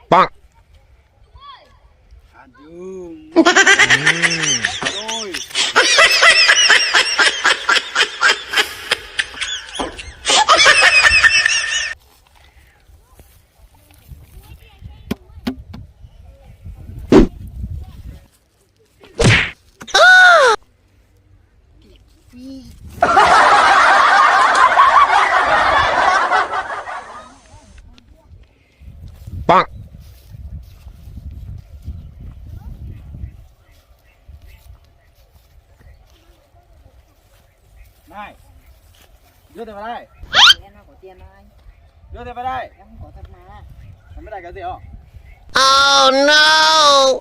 Bonk. Aduh. Rồi. Bonk. Này. Đưa tay vào đây. Em không có tiền đâu anh. Đưa tay vào đây. Em không có thật mà. Mày biết đây cái gì không? Oh no.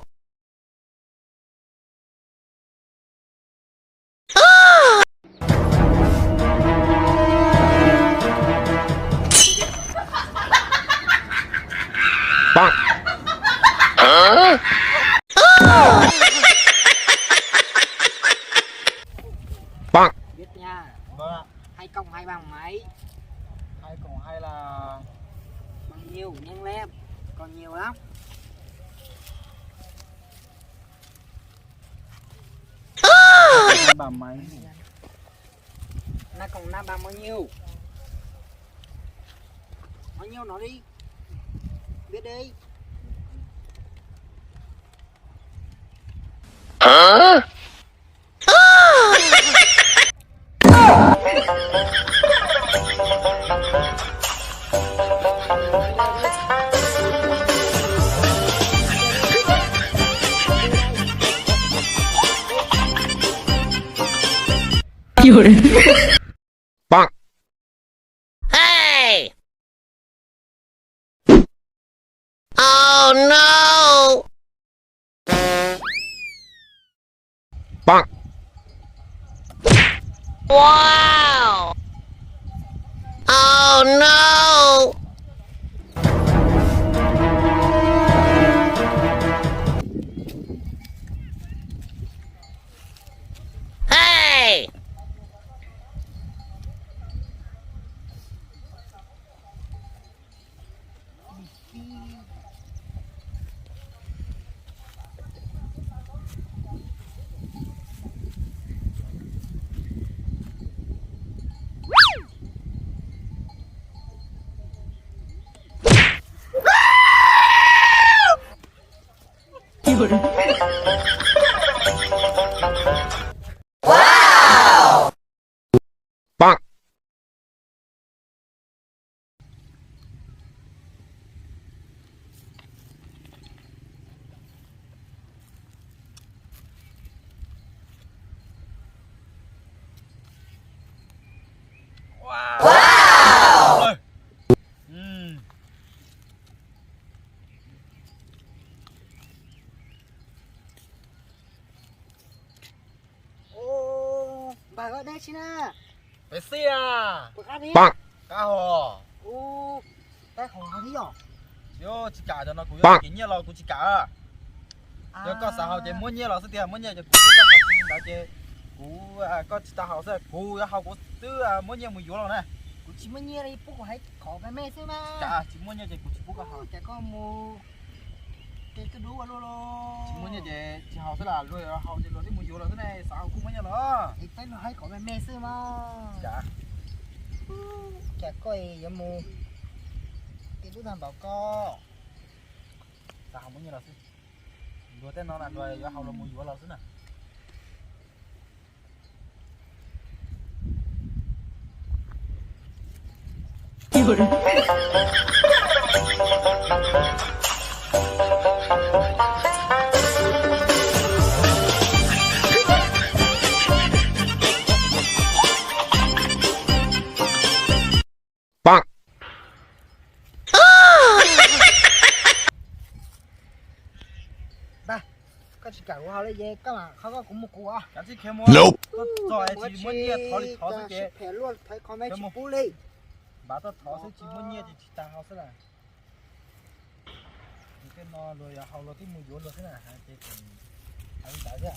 Bonk. Hả? Bonk. Biết nha. Vâng ạ. 2 cộng 2 bằng mấy? 2 cộng 2 là Bằng nhiều, nhanh lên. Còn nhiều lắm. 2 bằng mấy? 5 cộng 5 bằng bao nhiêu? Bao nhiêu nói đi. Biết đi. Hả? Bonk. Hey! Oh no! Bonk. Wow! Oh no! Hey! Wow! Bonk. Wow. Ô, bà gọi đây xin à. Bé xì à. Bà gọi đi. Bonk. Cá hồ. Ô, tay không có gì hả? Yo, chỉ cả cho nó cũng Bonk. cái nhiều là cũng chỉ cả. À. Yo có sao chơi muốn nhiều là sẽ tiền muốn nhiều cho cũng cho học sinh đã chơi. Cú có chỉ ta học sẽ cú học của tư muốn nhiều 10 euro rồi nè. Cô chỉ mới nhớ đi, bố có hay có cái mẹ xem mà. Cả chỉ muốn nhiều chơi cũng chỉ bố có học. Chả có mua cái đũa luôn luôn. Chỉ muốn nhiều chơi chỉ học sẽ là rồi học chơi rồi thì 10 euro thế này sao cũng muốn nhiều nữa. Thì phải nó hay có cái mẹ xem mà. Cả Chả có gì vậy mua. Cái đũa thằng bảo co. sao không muốn nhiều là chứ. Rồi tên nó là rồi học là 10 euro là thế nào. Bonk. Ba, có chỉ cả của họ lấy gì, các bạnเขาก็cũng một củ à. Cái gì khéo mua. Nope. Có rồi chỉ muốn nhiều thỏ thì thỏ sẽ chơi. Phải luôn, phải có mấy Cái chỉ một. bú đi. Bà ta thỏ sẽ chỉ muốn nhiều thì chỉ ta học sẽ là. Cái nó rồi học rồi thì 10 euro rồi thế nào hả chơi cùng anh tại thế à.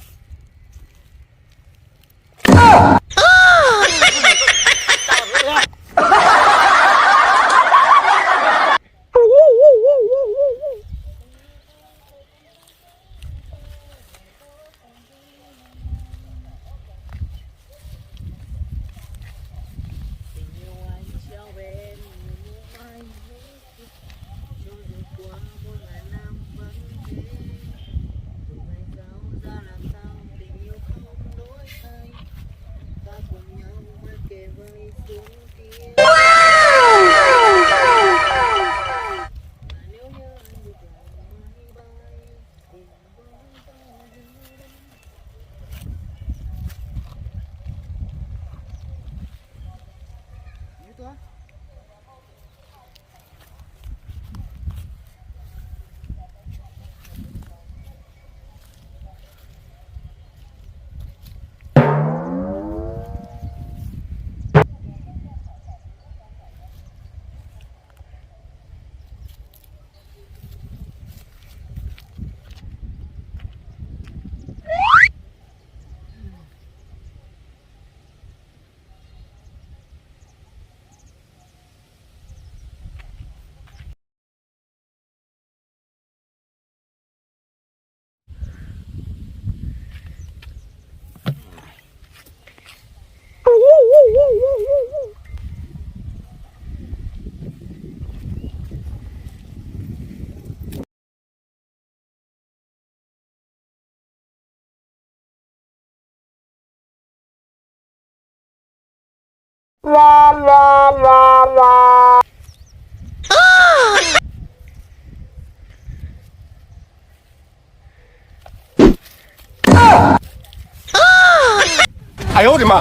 哎呦我的妈！